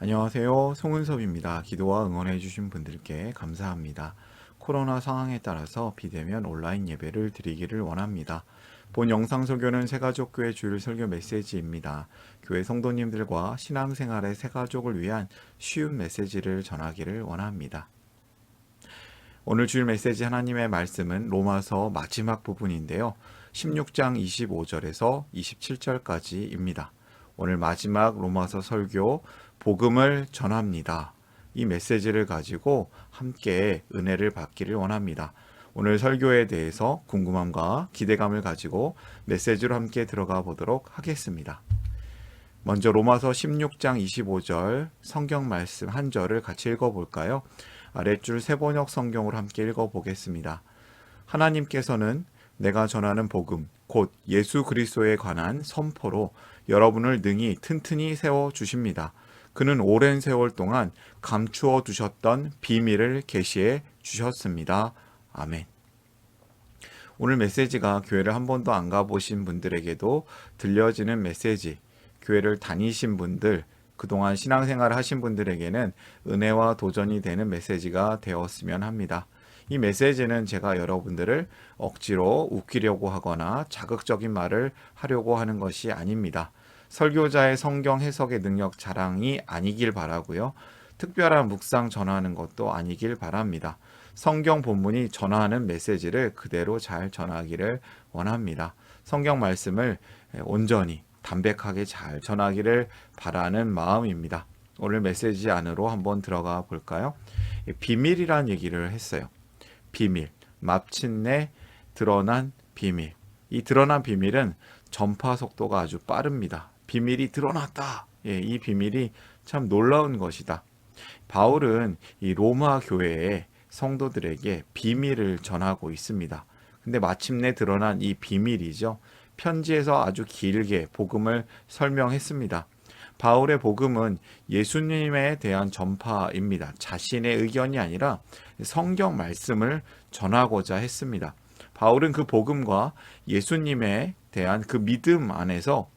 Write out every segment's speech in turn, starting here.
안녕하세요. 송은섭입니다. 기도와 응원해 주신 분들께 감사합니다. 코로나 상황에 따라서 비대면 온라인 예배를 드리기를 원합니다. 본 영상 설교는 새가족교회 주일 설교 메시지입니다. 교회 성도님들과 신앙생활의 새가족을 위한 쉬운 메시지를 전하기를 원합니다. 오늘 주일 메시지 하나님의 말씀은 로마서 마지막 부분인데요. 16장 25절에서 27절까지입니다. 오늘 마지막 로마서 설교 복음을 전합니다. 이 메시지를 가지고 함께 은혜를 받기를 원합니다. 오늘 설교에 대해서 궁금함과 기대감을 가지고 메시지로 함께 들어가 보도록 하겠습니다. 먼저 로마서 16장 25절 성경 말씀 한 절을 같이 읽어볼까요? 아랫줄 세번역 성경으로 함께 읽어보겠습니다. 하나님께서는 내가 전하는 복음, 곧 예수 그리스도에 관한 선포로 여러분을 능히 튼튼히 세워주십니다. 그는 오랜 세월 동안 감추어 두셨던 비밀을 계시해 주셨습니다. 아멘. 오늘 메시지가 교회를 한 번도 안 가보신 분들에게도 들려지는 메시지, 교회를 다니신 분들, 그동안 신앙생활을 하신 분들에게는 은혜와 도전이 되는 메시지가 되었으면 합니다. 이 메시지는 제가 여러분들을 억지로 웃기려고 하거나 자극적인 말을 하려고 하는 것이 아닙니다. 설교자의 성경 해석의 능력 자랑이 아니길 바라고요. 특별한 묵상 전하는 것도 아니길 바랍니다. 성경 본문이 전하는 메시지를 그대로 잘 전하기를 원합니다. 성경 말씀을 온전히 담백하게 잘 전하기를 바라는 마음입니다. 오늘 메시지 안으로 한번 들어가 볼까요? 비밀이란 얘기를 했어요. 비밀, 마침내 드러난 비밀. 이 드러난 비밀은 전파 속도가 아주 빠릅니다. 비밀이 드러났다. 이 비밀이 참 놀라운 것이다. 바울은 이 로마 교회의 성도들에게 비밀을 전하고 있습니다. 근데 마침내 드러난 이 비밀이죠. 편지에서 아주 길게 복음을 설명했습니다. 바울의 복음은 예수님에 대한 전파입니다. 자신의 의견이 아니라 성경 말씀을 전하고자 했습니다. 바울은 그 복음과 예수님에 대한 그 믿음 안에서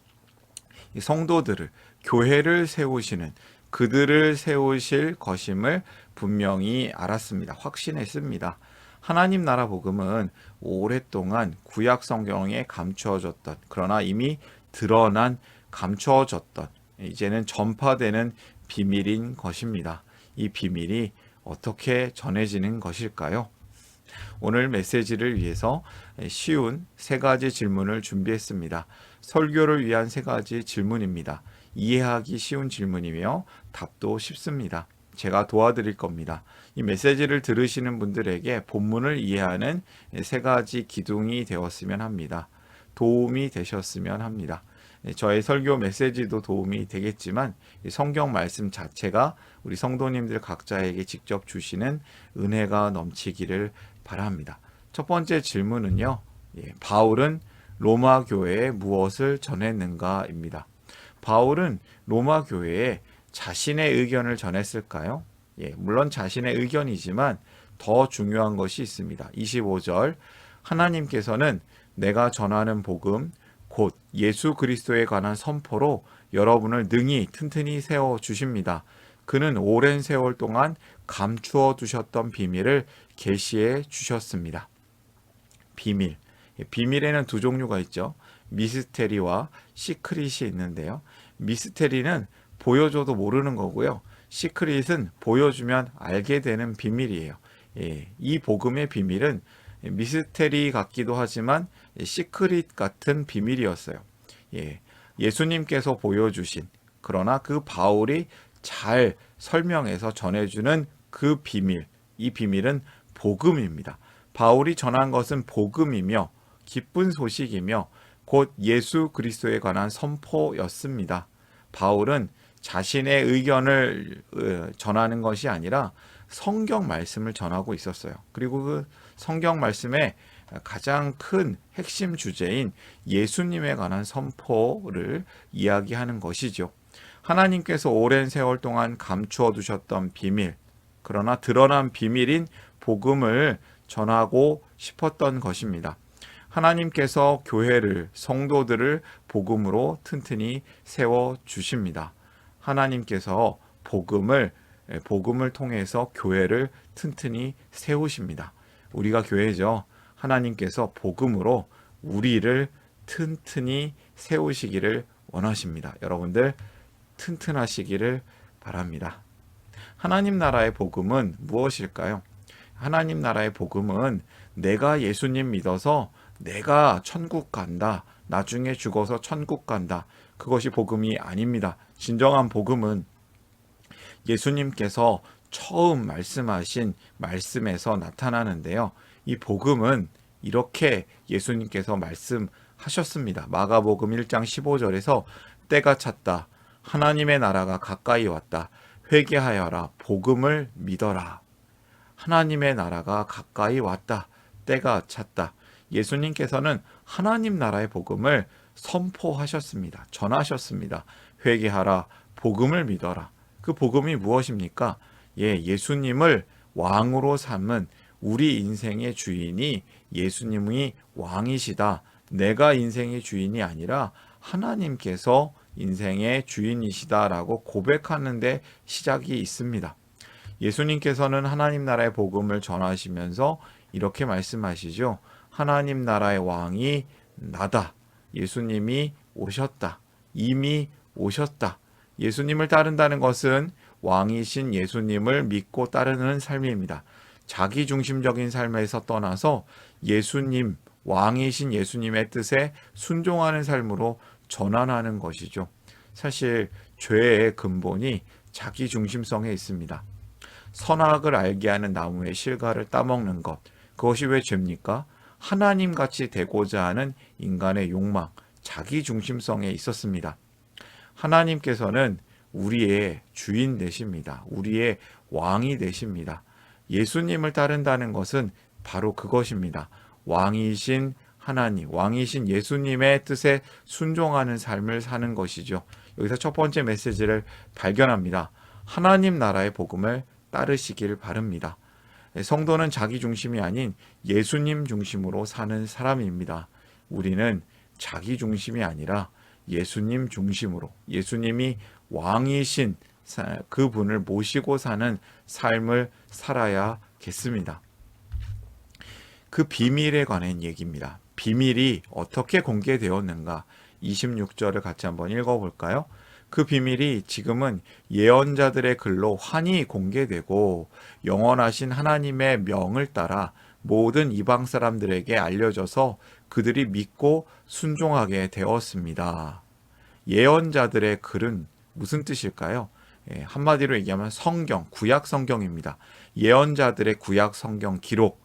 성도들을, 교회를 세우시는, 그들을 세우실 것임을 분명히 알았습니다. 확신했습니다. 하나님 나라 복음은 오랫동안 구약 성경에 감추어졌던, 그러나 이미 드러난, 감추어졌던, 이제는 전파되는 비밀인 것입니다. 이 비밀이 어떻게 전해지는 것일까요? 오늘 메시지를 위해서 쉬운 세 가지 질문을 준비했습니다. 설교를 위한 세 가지 질문입니다. 이해하기 쉬운 질문이며 답도 쉽습니다. 제가 도와드릴 겁니다. 이 메시지를 들으시는 분들에게 본문을 이해하는 세 가지 기둥이 되었으면 합니다. 도움이 되셨으면 합니다. 저의 설교 메시지도 도움이 되겠지만 성경 말씀 자체가 우리 성도님들 각자에게 직접 주시는 은혜가 넘치기를 바랍니다. 첫 번째 질문은요. 바울은 로마 교회에 무엇을 전했는가입니다. 바울은 로마 교회에 자신의 의견을 전했을까요? 물론 자신의 의견이지만 더 중요한 것이 있습니다. 25절 하나님께서는 내가 전하는 복음 곧 예수 그리스도에 관한 선포로 여러분을 능히 튼튼히 세워주십니다. 그는 오랜 세월 동안 감추어 두셨던 비밀을 계시해 주셨습니다. 비밀. 비밀에는 두 종류가 있죠. 미스테리와 시크릿이 있는데요. 미스테리는 보여줘도 모르는 거고요. 시크릿은 보여주면 알게 되는 비밀이에요. 이 복음의 비밀은 미스테리 같기도 하지만 시크릿 같은 비밀이었어요. 예수님께서 보여주신, 그러나 그 바울이 잘 설명해서 전해주는 그 비밀, 이 비밀은 복음입니다. 바울이 전한 것은 복음이며 기쁜 소식이며 곧 예수 그리스도에 관한 선포였습니다. 바울은 자신의 의견을 전하는 것이 아니라 성경 말씀을 전하고 있었어요. 그리고 그 성경 말씀의 가장 큰 핵심 주제인 예수님에 관한 선포를 이야기하는 것이죠. 하나님께서 오랜 세월 동안 감추어 두셨던 비밀, 그러나 드러난 비밀인 복음을 전하고 싶었던 것입니다. 하나님께서 교회를, 성도들을 복음으로 튼튼히 세워 주십니다. 하나님께서 복음을 통해서 교회를 튼튼히 세우십니다. 우리가 교회죠. 하나님께서 복음으로 우리를 튼튼히 세우시기를 원하십니다. 여러분들 튼튼하시기를 바랍니다. 하나님 나라의 복음은 무엇일까요? 하나님 나라의 복음은 내가 예수님 믿어서 내가 천국 간다. 나중에 죽어서 천국 간다. 그것이 복음이 아닙니다. 진정한 복음은 예수님께서 처음 말씀하신 말씀에서 나타나는데요. 이 복음은 이렇게 예수님께서 말씀하셨습니다. 마가복음 1장 15절에서 때가 찼다. 하나님의 나라가 가까이 왔다. 회개하여라. 복음을 믿어라. 하나님의 나라가 가까이 왔다. 때가 찼다. 예수님께서는 하나님 나라의 복음을 선포하셨습니다. 전하셨습니다. 회개하라. 복음을 믿어라. 그 복음이 무엇입니까? 예수님을 왕으로 삼은 우리 인생의 주인이 예수님이 왕이시다. 내가 인생의 주인이 아니라 하나님께서 인생의 주인이시다라고 고백하는 데 시작이 있습니다. 예수님께서는 하나님 나라의 복음을 전하시면서 이렇게 말씀하시죠. 하나님 나라의 왕이 나다. 예수님이 오셨다. 이미 오셨다. 예수님을 따른다는 것은 왕이신 예수님을 믿고 따르는 삶입니다. 자기중심적인 삶에서 떠나서 예수님, 왕이신 예수님의 뜻에 순종하는 삶으로 전환하는 것이죠. 사실 죄의 근본이 자기중심성에 있습니다. 선악을 알게 하는 나무의 실과를 따먹는 것, 그것이 왜 죄입니까? 하나님같이 되고자 하는 인간의 욕망, 자기중심성에 있었습니다. 하나님께서는 우리의 주인 되십니다. 우리의 왕이 되십니다. 예수님을 따른다는 것은 바로 그것입니다. 왕이신 하나님, 왕이신 예수님의 뜻에 순종하는 삶을 사는 것이죠. 여기서 첫 번째 메시지를 발견합니다. 하나님 나라의 복음을 따르시길 바랍니다. 성도는 자기 중심이 아닌 예수님 중심으로 사는 사람입니다. 우리는 자기 중심이 아니라 예수님 중심으로, 예수님이 왕이신 그분을 모시고 사는 삶을 살아야겠습니다. 그 비밀에 관한 얘기입니다. 비밀이 어떻게 공개되었는가? 26절을 같이 한번 읽어볼까요? 그 비밀이 지금은 예언자들의 글로 환히 공개되고 영원하신 하나님의 명을 따라 모든 이방 사람들에게 알려져서 그들이 믿고 순종하게 되었습니다. 예언자들의 글은 무슨 뜻일까요? 한마디로 얘기하면 성경, 구약 성경입니다. 예언자들의 구약 성경 기록,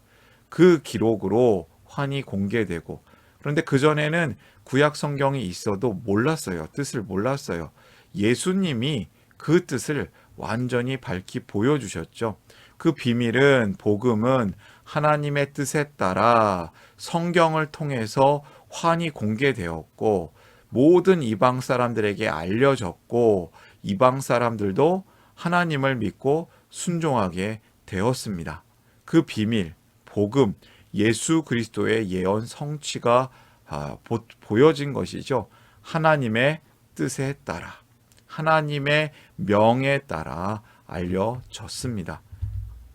그 기록으로 환히 공개되고, 그런데 그전에는 구약 성경이 있어도 몰랐어요. 뜻을 몰랐어요. 예수님이 그 뜻을 완전히 밝히 보여주셨죠. 그 비밀은, 복음은 하나님의 뜻에 따라 성경을 통해서 환히 공개되었고 모든 이방 사람들에게 알려졌고 이방 사람들도 하나님을 믿고 순종하게 되었습니다. 그 비밀, 복음, 예수 그리스도의 예언 성취가 보여진 것이죠. 하나님의 뜻에 따라, 하나님의 명에 따라 알려졌습니다.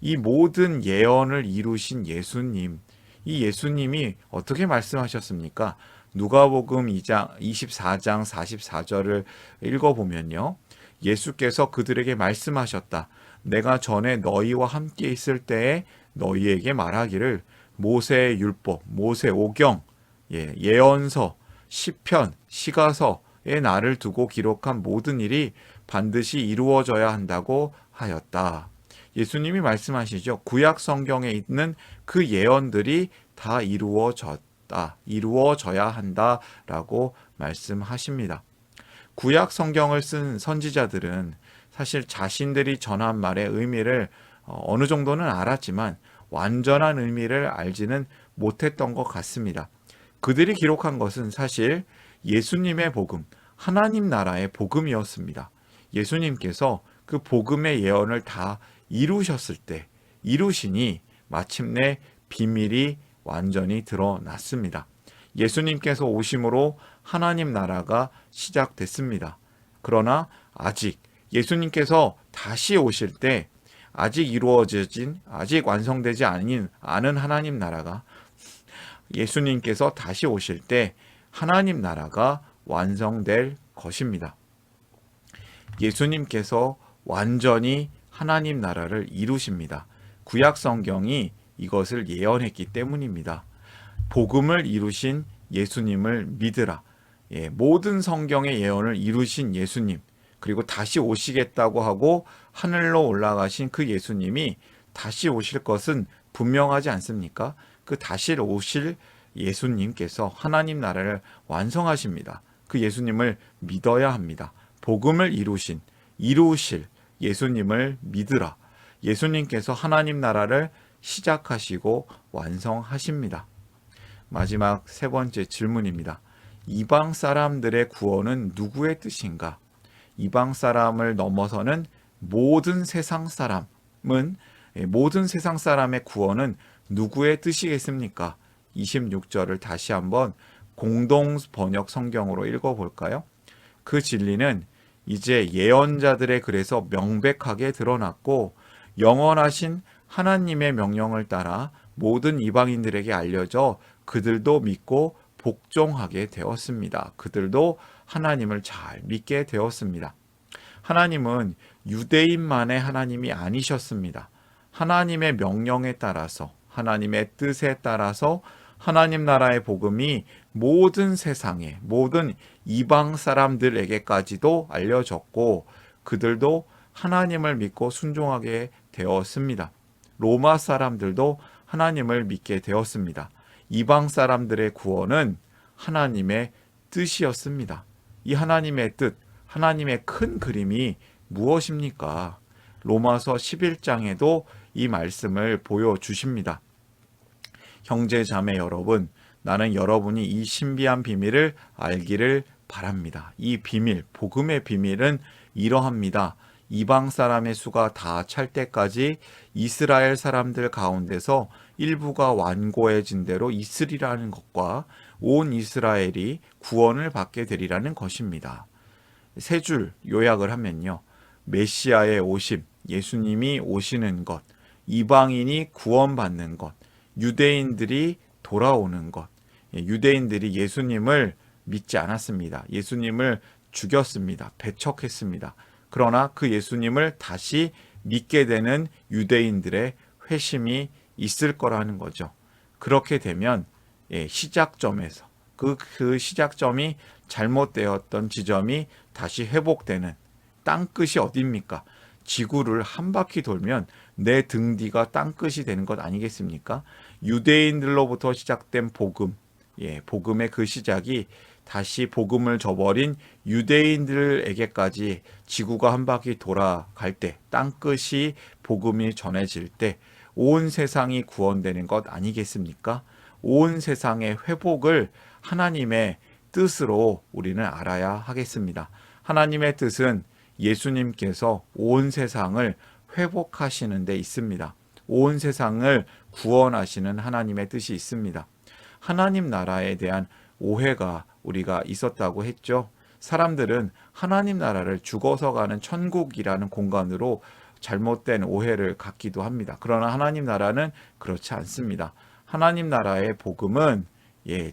이 모든 예언을 이루신 예수님, 이 예수님이 어떻게 말씀하셨습니까? 누가복음 24장 44절을 읽어보면요. 예수께서 그들에게 말씀하셨다. 내가 전에 너희와 함께 있을 때에 너희에게 말하기를 모세의 율법, 모세 오경, 예언서, 시편, 시가서에 나를 두고 기록한 모든 일이 반드시 이루어져야 한다고 하였다. 예수님이 말씀하시죠. 구약 성경에 있는 그 예언들이 다 이루어져야 한다라고 말씀하십니다. 구약 성경을 쓴 선지자들은 사실 자신들이 전한 말의 의미를 어느 정도는 알았지만 완전한 의미를 알지는 못했던 것 같습니다. 그들이 기록한 것은 사실 예수님의 복음, 하나님 나라의 복음이었습니다. 예수님께서 그 복음의 예언을 다 이루셨을 때, 이루시니 마침내 비밀이 완전히 드러났습니다. 예수님께서 오심으로 하나님 나라가 시작됐습니다. 그러나 아직 예수님께서 다시 오실 때 아직 완성되지 않은 하나님 나라가, 예수님께서 다시 오실 때 하나님 나라가 완성될 것입니다. 예수님께서 완전히 하나님 나라를 이루십니다. 구약 성경이 이것을 예언했기 때문입니다. 복음을 이루신 예수님을 믿으라. 모든 성경의 예언을 이루신 예수님, 그리고 다시 오시겠다고 하고 하늘로 올라가신 그 예수님이 다시 오실 것은 분명하지 않습니까? 그 다시 오실 예수님께서 하나님 나라를 완성하십니다. 그 예수님을 믿어야 합니다. 복음을 이루실 예수님을 믿으라. 예수님께서 하나님 나라를 시작하시고 완성하십니다. 마지막 세 번째 질문입니다. 이방 사람들의 구원은 누구의 뜻인가? 이방 사람을 넘어서는 모든 세상 사람의 구원은 누구의 뜻이겠습니까? 26절을 다시 한번 공동 번역 성경으로 읽어볼까요? 그 진리는 이제 예언자들의 글에서 명백하게 드러났고 영원하신 하나님의 명령을 따라 모든 이방인들에게 알려져 그들도 믿고 복종하게 되었습니다. 그들도 하나님을 잘 믿게 되었습니다. 하나님은 유대인만의 하나님이 아니셨습니다. 하나님의 명령에 따라서, 하나님의 뜻에 따라서 하나님 나라의 복음이 모든 세상에, 모든 이방 사람들에게까지도 알려졌고 그들도 하나님을 믿고 순종하게 되었습니다. 로마 사람들도 하나님을 믿게 되었습니다. 이방 사람들의 구원은 하나님의 뜻이었습니다. 이 하나님의 뜻, 하나님의 큰 그림이 무엇입니까? 로마서 11장에도 이 말씀을 보여주십니다. 형제 자매 여러분, 나는 여러분이 이 신비한 비밀을 알기를 바랍니다. 이 비밀, 복음의 비밀은 이러합니다. 이방 사람의 수가 다 찰 때까지 이스라엘 사람들 가운데서 일부가 완고해진 대로 있으리라는 것과 온 이스라엘이 구원을 받게 되리라는 것입니다. 세 줄 요약을 하면요. 메시아의 오심, 예수님이 오시는 것, 이방인이 구원받는 것, 유대인들이 돌아오는 것. 유대인들이 예수님을 믿지 않았습니다. 예수님을 죽였습니다. 배척했습니다. 그러나 그 예수님을 다시 믿게 되는 유대인들의 회심이 있을 거라는 거죠. 그렇게 되면 시작점에서 그 시작점이 잘못되었던 지점이 다시 회복되는 땅끝이 어디입니까? 지구를 한 바퀴 돌면 내 등 뒤가 땅끝이 되는 것 아니겠습니까? 유대인들로부터 시작된 복음, 복음의 그 시작이 다시 복음을 저버린 유대인들에게까지 지구가 한 바퀴 돌아갈 때, 땅끝이 복음이 전해질 때 온 세상이 구원되는 것 아니겠습니까? 온 세상의 회복을 하나님의 뜻으로 우리는 알아야 하겠습니다. 하나님의 뜻은 예수님께서 온 세상을 회복하시는 데 있습니다. 온 세상을 구원하시는 하나님의 뜻이 있습니다. 하나님 나라에 대한 오해가 우리가 있었다고 했죠. 사람들은 하나님 나라를 죽어서 가는 천국이라는 공간으로 잘못된 오해를 갖기도 합니다. 그러나 하나님 나라는 그렇지 않습니다. 하나님 나라의 복음은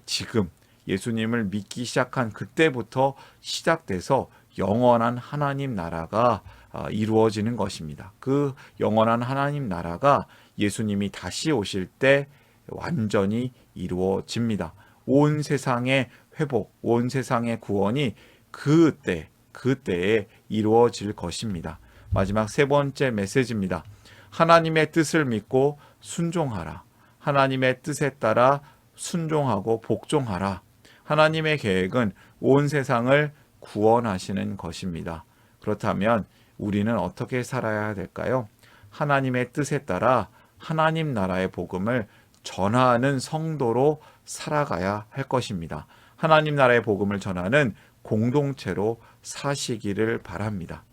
지금 예수님을 믿기 시작한 그때부터 시작돼서 영원한 하나님 나라가 이루어지는 것입니다. 그 영원한 하나님 나라가 예수님이 다시 오실 때 완전히 이루어집니다. 온 세상의 회복, 온 세상의 구원이 그때에 이루어질 것입니다. 마지막 세 번째 메시지입니다. 하나님의 뜻을 믿고 순종하라. 하나님의 뜻에 따라 순종하고 복종하라. 하나님의 계획은 온 세상을 구원하시는 것입니다. 그렇다면 우리는 어떻게 살아야 될까요? 하나님의 뜻에 따라 하나님 나라의 복음을 전하는 성도로 살아가야 할 것입니다. 하나님 나라의 복음을 전하는 공동체로 사시기를 바랍니다.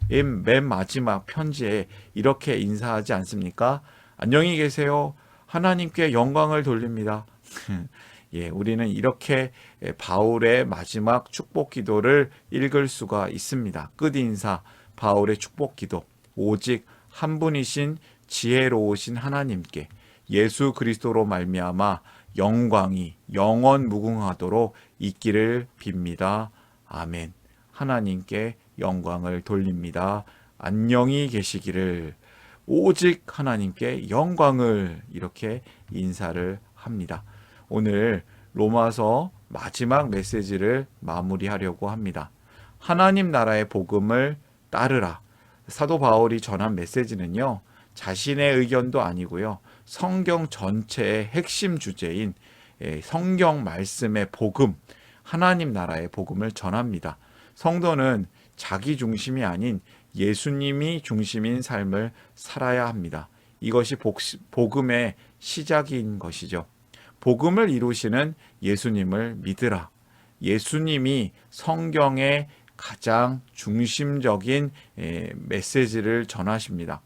맨 마지막 편지에 이렇게 인사하지 않습니까? 안녕히 계세요. 하나님께 영광을 돌립니다. 우리는 이렇게 바울의 마지막 축복 기도를 읽을 수가 있습니다. 끝인사, 바울의 축복 기도, 오직 한 분이신 지혜로우신 하나님께 예수 그리스도로 말미암아 영광이 영원 무궁하도록 있기를 빕니다. 아멘. 하나님께 영광을 돌립니다. 안녕히 계시기를. 오직 하나님께 영광을, 이렇게 인사를 합니다. 오늘 로마서 마지막 메시지를 마무리하려고 합니다. 하나님 나라의 복음을 따르라. 사도 바울이 전한 메시지는요, 자신의 의견도 아니고요, 성경 전체의 핵심 주제인 성경 말씀의 복음, 하나님 나라의 복음을 전합니다. 성도는 자기 중심이 아닌 예수님이 중심인 삶을 살아야 합니다. 이것이 복음의 시작인 것이죠. 복음을 이루시는 예수님을 믿으라. 예수님이 성경의 가장 중심적인 메시지를 전하십니다.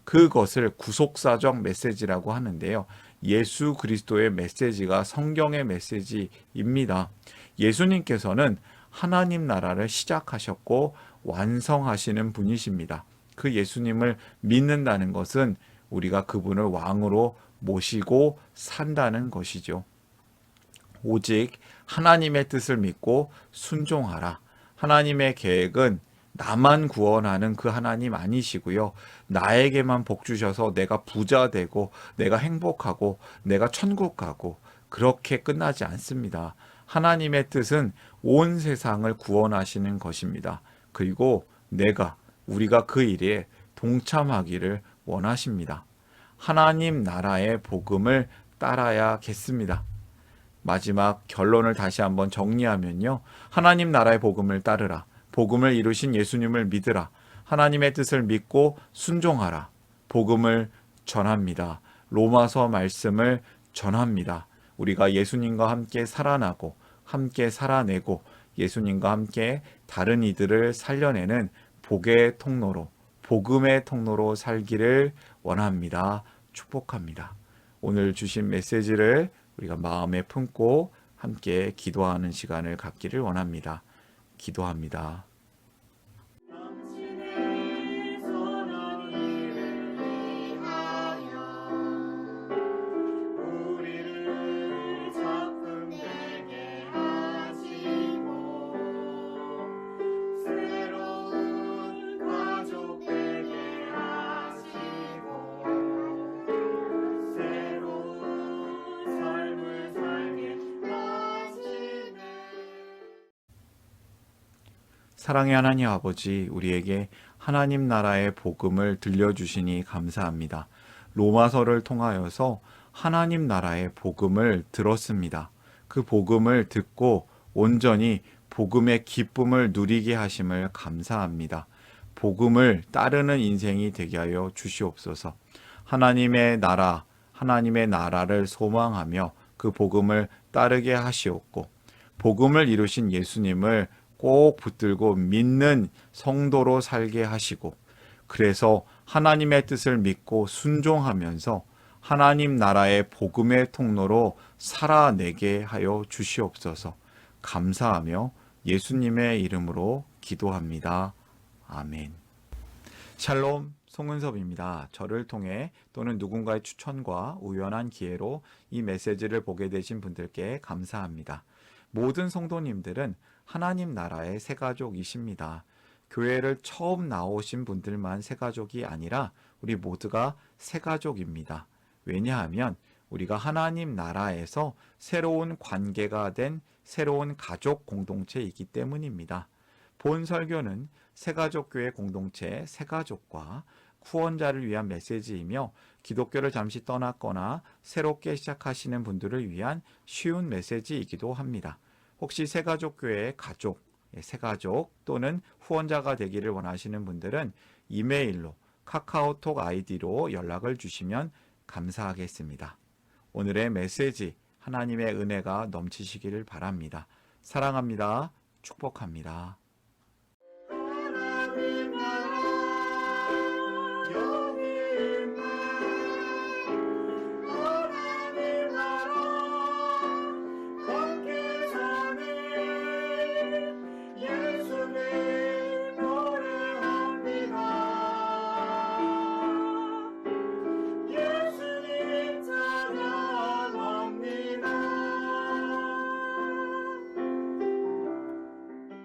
그것을 구속사적 메시지라고 하는데요. 예수 그리스도의 메시지가 성경의 메시지입니다. 예수님께서는 하나님 나라를 시작하셨고 완성하시는 분이십니다. 그 예수님을 믿는다는 것은 우리가 그분을 왕으로 모시고 산다는 것이죠. 오직 하나님의 뜻을 믿고 순종하라. 하나님의 계획은 나만 구원하는 그 하나님 아니시고요. 나에게만 복 주셔서 내가 부자 되고 내가 행복하고 내가 천국 가고 그렇게 끝나지 않습니다. 하나님의 뜻은 온 세상을 구원하시는 것입니다. 그리고 우리가 그 일에 동참하기를 원하십니다. 하나님 나라의 복음을 따라야겠습니다. 마지막 결론을 다시 한번 정리하면요. 하나님 나라의 복음을 따르라. 복음을 이루신 예수님을 믿으라. 하나님의 뜻을 믿고 순종하라. 복음을 전합니다. 로마서 말씀을 전합니다. 우리가 예수님과 함께 살아나고 함께 살아내고 예수님과 함께 다른 이들을 살려내는 복의 통로로, 복음의 통로로 살기를 원합니다. 축복합니다. 오늘 주신 메시지를 우리가 마음에 품고 함께 기도하는 시간을 갖기를 원합니다. 기도합니다. 사랑의 하나님 아버지, 우리에게 하나님 나라의 복음을 들려주시니 감사합니다. 로마서를 통하여서 하나님 나라의 복음을 들었습니다. 그 복음을 듣고 온전히 복음의 기쁨을 누리게 하심을 감사합니다. 복음을 따르는 인생이 되게 하여 주시옵소서. 하나님의 나라를 소망하며 그 복음을 따르게 하시옵고, 복음을 이루신 예수님을 꼭 붙들고 믿는 성도로 살게 하시고, 그래서 하나님의 뜻을 믿고 순종하면서 하나님 나라의 복음의 통로로 살아내게 하여 주시옵소서. 감사하며 예수님의 이름으로 기도합니다. 아멘. 샬롬, 송은섭입니다. 저를 통해 또는 누군가의 추천과 우연한 기회로 이 메시지를 보게 되신 분들께 감사합니다. 모든 성도님들은 하나님 나라의 새가족이십니다. 교회를 처음 나오신 분들만 새가족이 아니라 우리 모두가 새가족입니다. 왜냐하면 우리가 하나님 나라에서 새로운 관계가 된 새로운 가족 공동체이기 때문입니다. 본 설교는 새가족교회 공동체 새가족과 후원자를 위한 메시지이며 기독교를 잠시 떠났거나 새롭게 시작하시는 분들을 위한 쉬운 메시지이기도 합니다. 혹시 새가족교회의 새가족 또는 후원자가 되기를 원하시는 분들은 이메일로, 카카오톡 아이디로 연락을 주시면 감사하겠습니다. 오늘의 메시지, 하나님의 은혜가 넘치시기를 바랍니다. 사랑합니다. 축복합니다.